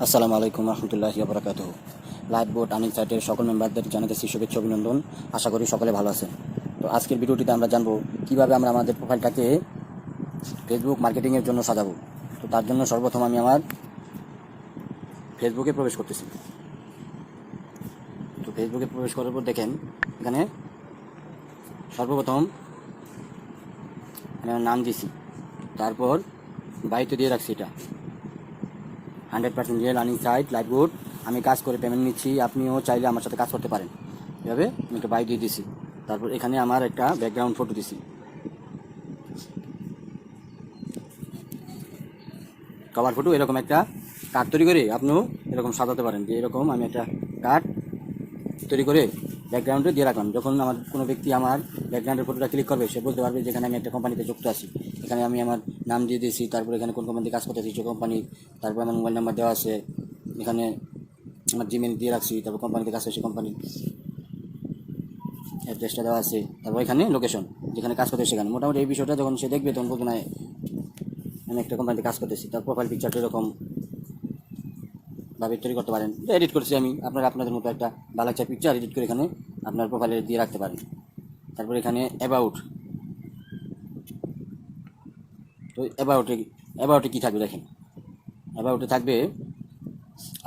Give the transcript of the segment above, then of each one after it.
আসসালামু আলাইকুম রহমতুল্লাহি ওয়া বারাকাতুহু। লাইভ বোট আর্নিং সাইটের সকল মেম্বারদের জানাতেছি শুভেচ্ছা অভিনন্দন। আশা করি সকলে ভালো আছেন। তো আজকের ভিডিওটিতে আমরা জানবো কিভাবে আমরা আমাদের প্রোফাইলটাকে ফেসবুক মার্কেটিংয়ের জন্য সাজাবো। তো তার জন্য সর্বপ্রথম আমি আমার ফেসবুকে প্রবেশ করতেছি। তো ফেসবুকে প্রবেশ করার পর দেখেন এখানে সর্বপ্রথম আমি আমার নাম দিছি, তারপর বাড়িতে দিয়ে রাখছি এটা 100% real earning site live bot. আমি কাজ করে পেমেন্ট নিচ্ছি, আপনিও চাইলে আমার সাথে কাজ করতে পারেন। এভাবে আমি একটা বাই দিয়ে দিছি। তারপর এখানে আমার একটা ব্যাকগ্রাউন্ড ফটো দিছি, কভার ফটো। এরকম একটা কার্ড তৈরি করে আপনিও এরকম সাজাতে পারেন, যে এরকম আমি একটা কার্ড তৈরি করে ব্যাকগ্রাউন্ডে দিয়ে রাখলাম। যখন আমার কোনো ব্যক্তি আমার ব্যাকগ্রাউন্ডের ফটোটা ক্লিক করবে, সে বলতে পারবে যেখানে আমি একটা কোম্পানিতে যুক্ত আছি। এখানে আমি আমার নাম দিয়ে দিয়েছি, তারপর এখানে কোন কোম্পানিতে কাজ করতেছি সে কোম্পানি, তারপর আমার মোবাইল নাম্বার দেওয়া আছে, এখানে আমার জিমেল দিয়ে রাখছি, তারপর কোম্পানিতে কাজ করছে কোম্পানি অ্যাড্রেসটা দেওয়া আছে, তারপর এখানে লোকেশন যেখানে কাজ করতে সেখানে। মোটামুটি এই বিষয়টা যখন সে দেখবে তখন বলবে না আমি একটা কোম্পানিতে কাজ করতেছি। তার প্রোফাইল পিকচারটা এরকম ভাবে তৈরি করতে পারেন। এডিট করছি আমি, আপনারা আপনাদের মতো একটা ভালো একটা পিকচার এডিট করে এখানে আপনার প্রোফাইলে দিয়ে রাখতে পারেন। তারপর এখানে অ্যাবাউট, তো অ্যাবাউটে কী থাকবে দেখেন। অ্যাবাউটে থাকবে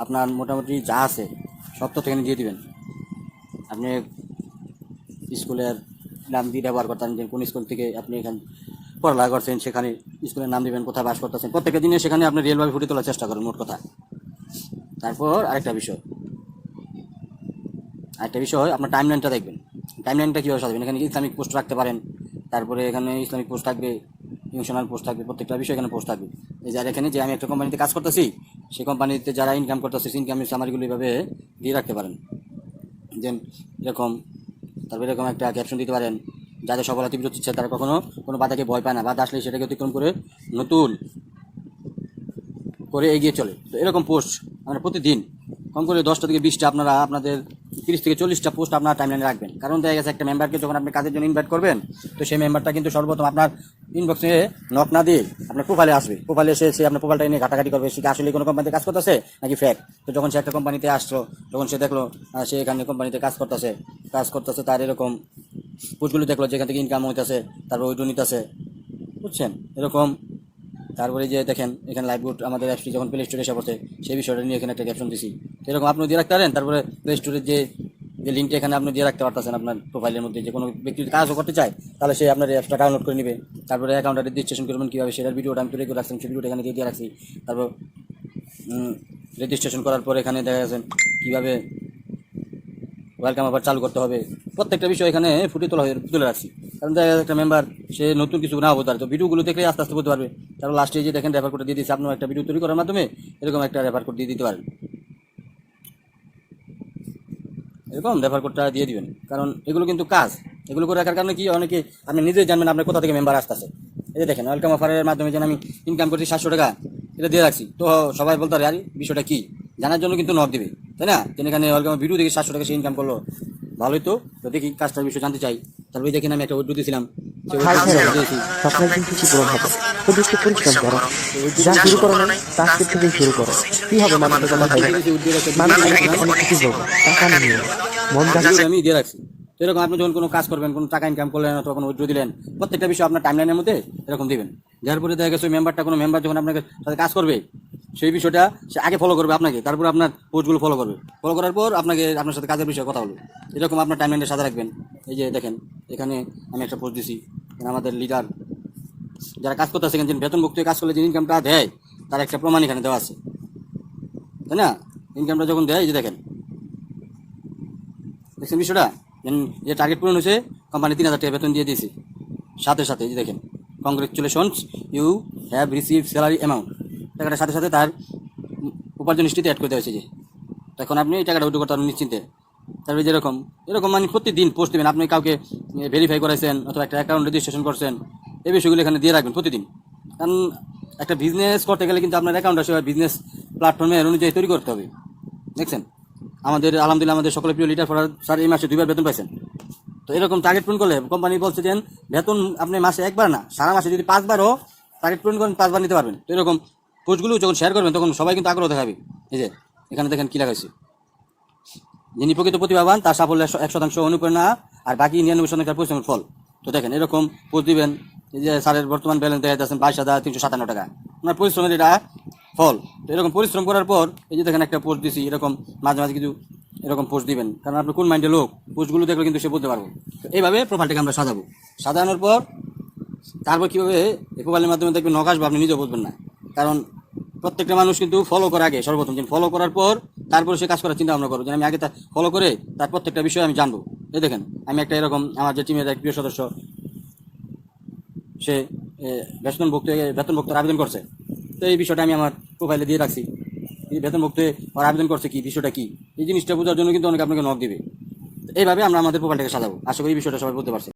আপনার মোটামুটি যা আছে সব তথ্য এখানে দিয়ে দিবেন। আপনি স্কুলের নাম দিয়ে ব্যবহার করতেন, যে কোন স্কুল থেকে আপনি এখানে পড়ালেখা করছেন সেখানে স্কুলের নাম দিবেন, কোথায় বাস করতেছেন, প্রত্যেকটা দিনে সেখানে আপনি রিয়েলভাবে ফুটিয়ে তোলার চেষ্টা করেন, মোট কথা। তারপর আরেকটা বিষয় আপনার টাইমলাইনটা দেখবেন। টাইমলাইনটা কীভাবে সাজাবেন, এখানে ইসলামিক পোস্ট রাখতে পারেন, তারপরে এখানে ইসলামিক পোস্ট থাকবে, ইমোশনাল পোস্ট থাকবে, প্রত্যেকটা বিষয় এখানে পোস্ট থাকবে। এই যার এখানে যে আমি একটা কোম্পানিতে কাজ করতেছি সেই কোম্পানিতে যারা ইনকাম করতেছে ইনকামের সামারিগুলো এইভাবে দিয়ে রাখতে পারেন, যে এরকম। তারপরে এরকম একটা ক্যাপশন দিতে পারেন, যাদের সফলতা তীব্র ইচ্ছে তারা কখনো কোনো বাধাকে ভয় পায় না, বাধা আসলে সেটাকে অতিক্রম করে নতুন করে এগিয়ে চলে। তো এরকম পোস্ট আমরা প্রতিদিন কম করে 10টা থেকে 20টা, আপনারা আপনাদের 30 থেকে 40টা পোস্ট আপনার টাইমলাইনে রাখবেন। কারণ দেখা গেছে একটা মেম্বারকে যখন আপনি কাজের জন্য ইনভাইট করবেন, তো সেই মেম্বারটা কিন্তু সর্বপ্রথম আপনার ইনবক্সে নক না দিয়ে আপনার প্রোফাইলে আসবে। প্রোফাইলে এসে সে আপনার প্রোফাইলটা নিয়ে ঘাটাঘাটি করবে, সে আসলে কোনো কোম্পানিতে কাজ করতেছে নাকি ফেক। তো যখন সে একটা কোম্পানিতে আসলো, যখন সে দেখলো সে এখানে কোম্পানিতে কাজ করতেছে, তার এরকম পোস্টগুলো দেখলো যেখান থেকে ইনকাম হইতেছে, তারপর ওইটু নিতেছে, বুঝছেন এরকম। তারপরে যে দেখেন এখানে লাইভ বোট আমাদের অ্যাপটি যখন প্লে স্টোরে এসে পড়ছে সেই বিষয়টা নিয়ে এখানে একটা ক্যাপশন দিছি। এরকম আপনি দিয়ে রাখতে পারেন। তারপরে প্লে স্টোরের যে লিঙ্কটা এখানে আপনি দিয়ে রাখতে পারতেছেন আপনার প্রোফাইলের মধ্যে। যে কোনো ব্যক্তি যদি কাজও করতে চায় তাহলে সে আপনার অ্যাপটা ডাউনলোড করে নেবে। তারপরে অ্যাকাউন্টটা রেজিস্ট্রেশন করবেন কীভাবে সেটার ভিডিওটা আমি তৈরি করে রাখছি, সেই ভিডিওটা এখানে দিয়ে রাখছি। তারপর রেজিস্ট্রেশন করার পর এখানে দেখা যাচ্ছে কীভাবে ওয়েলকাম আবার চালু করতে হবে, প্রত্যেকটা বিষয় এখানে তুলে রাখছি। কারণ দেখা যাচ্ছে একটা মেম্বার সে নতুন কিছু না হতে পারে, তো ভিডিওগুলো দেখলে আস্তে আস্তে বলতে পারবে। তারপর লাস্টে যে দেখেন রেফার কোড দিয়ে দিচ্ছে, আপনার একটা ভিডিও তৈরি করার মাধ্যমে এরকম একটা রেফার কোড দিয়ে দিতে পারেন। এরকম রেফার কোডটা দিয়ে দিবেন, কারণ এগুলো কিন্তু কাজ। এগুলো করে রাখার কারণে কি, অনেকে আপনি নিজেই জানবেন আপনার কোথা থেকে মেম্বার আসতেছে। এই যে দেখেন ওয়েলকাম অফারের মাধ্যমে যেন আমি ইনকাম করছি 700 টাকা, এটা দিয়ে রাখছি। তো সবাই বলতে পারে আরে বিষয়টা কি, জানার জন্য কিন্তু নক দিবে, তাই না? যেন এখানে ওয়েলকাম ভিডিও দেখে 700 টাকা সে ইনকাম করলো, ভালোই তো। তো দেখি কাজটার বিষয় জানতে চাই। তারপরে দেখেন আমি একটা উদ্যোগ দিয়েছিলাম, স্বপ্নের দিন কিছু পূরণ হবে। শুধু একটু পরিশ্রম করো, যা শুরু করো না তা আজকের থেকেই শুরু করো। কি হবে মানুষের কথা ভাই, মানুষ অনেক কিছু বলবে, টাকা নিয়ে মন যাচ্ছে। আমি দিয়ে রাখছি। তো এরকম আপনি যখন কোনো কাজ করবেন, কোনো টাকা ইনকাম করলেন অথবা কোনো উদ্যোগ দিলেন, প্রত্যেকটা বিষয় আপনার টাইমলাইনের মধ্যে এরকম দিবেন। যার পরে দেখা গেছে ওই কোনো মেম্বার যখন আপনাকে সাথে কাজ করবে সেই বিষয়টা সে আগে ফলো করবে আপনাকে, তারপর আপনার পোস্টগুলো ফলো করার পর আপনার সাথে কাজের বিষয়ে কথা বলবে। এরকম আপনার টাইমলাইনটা সাথে রাখবেন। এই যে দেখেন এখানে আমি একটা পোস্ট দিছি, আমাদের লিডার যারা কাজ করতে আসে, যে বেতনভুক্ত কাজ করলে যে ইনকামটা দেয় তার একটা প্রমাণ এখানে দেওয়া আছে, তাই না? ইনকামটা যখন দেয়, এই যে দেখেন দেখছেন বিষয়টা, যে টার্গেট পূরণ হয়েছে, কোম্পানি 3000 টাকা বেতন দিয়ে দিয়েছে। সাথে সাথে এই যে দেখেন congratulations you have receive salary amount, টাকাটার সাথে সাথে তার উপার্জন হিস্ট্রিতে অ্যাড করে দেওয়া হয়েছে। যে তখন আপনি এই টাকাটা উইথড্র করতে পারবেন নিশ্চিন্তে। তারপরে যেরকম এরকম মানে প্রতিদিন পোস্ট দেবেন, আপনি কাউকে ভেরিফাই করাইছেন অথবা একটা অ্যাকাউন্ট রেজিস্ট্রেশন করছেন, এই বিষয়গুলো এখানে দিয়ে রাখবেন প্রতিদিন। কারণ একটা বিজনেস করতে গেলে কিন্তু আপনার অ্যাকাউন্ট আসে বিজনেস প্ল্যাটফর্মের অনুযায়ী তৈরি করতে হবে। দেখছেন আমাদের আলহামদুলিল্লাহ আমাদের সকলের প্রিয় লিডার ফরাদ স্যার এই মাসে 2বার বেতন পাইছেন। তো এরকম টার্গেট পূরণ করলে কোম্পানি বলছে যে বেতন আপনি মাসে একবার না, সারা মাসে যদি 5বারও টার্গেট পূরণ করেন 5বার নিতে পারবেন। তো এরকম পোস্টগুলো যখন শেয়ার করবেন তখন সবাই কিন্তু আগ্রহ দেখাবে। এই যে এখানে দেখেন কী লেখা হয়েছে, যিনি প্রকৃত প্রতিভাবান তার সাফল্য 100% অনুপ্রেরণা আর বাকি 99% পরিশ্রমের ফল। তো দেখেন এরকম পোস্ট দিবেন। এই যে স্যারের বর্তমান ব্যালেন্স দেখা যাচ্ছেন 22,357 টাকা, ওনার পরিশ্রমের এটা ফল। তো এরকম পরিশ্রম করার পর এই যে দেখেন একটা পোস্ট দিছি, এরকম মাঝে মাঝে কিছু এরকম পোস্ট দিবেন, কারণ আপনি কোন মাইন্ডের লোক পোস্টগুলো দেখলে কিন্তু সে বলতে পারবো। তো এইভাবে প্রোফাইলটাকে আমরা সাজাবো। সাজানোর পর তারপর কীভাবে এই প্রোফাইলের মাধ্যমে দেখবেন নক আসবে, আপনি নিজেও বুঝবেন না। কারণ প্রত্যেকটা মানুষ কিন্তু ফলো করার আগে সর্বপ্রথম ফলো করার পর তারপরে সে কাজ করার চিন্তা ভাবনা করবো, যে আমি আগে তা ফলো করে তার প্রত্যেকটা বিষয় আমি জানবো। এই দেখেন আমি একটা এরকম আমার যে টিমের এক প্রিয় সদস্য, সে বেতনভুক্তের আবেদন করছে। তো এই বিষয়টা আমি আমার প্রোফাইলে দিয়ে রাখছি, এই বেতনভুক্তে আর আবেদন করছে কি, বিষয়টা কি, এই জিনিসটা বোঝার জন্য কিন্তু অনেকে আপনাকে নক দিবে। এইভাবে আমরা আমাদের প্রোফাইলটাকে সাজাবো। আশা করি এই বিষয়টা সবাই বলতে পারছে।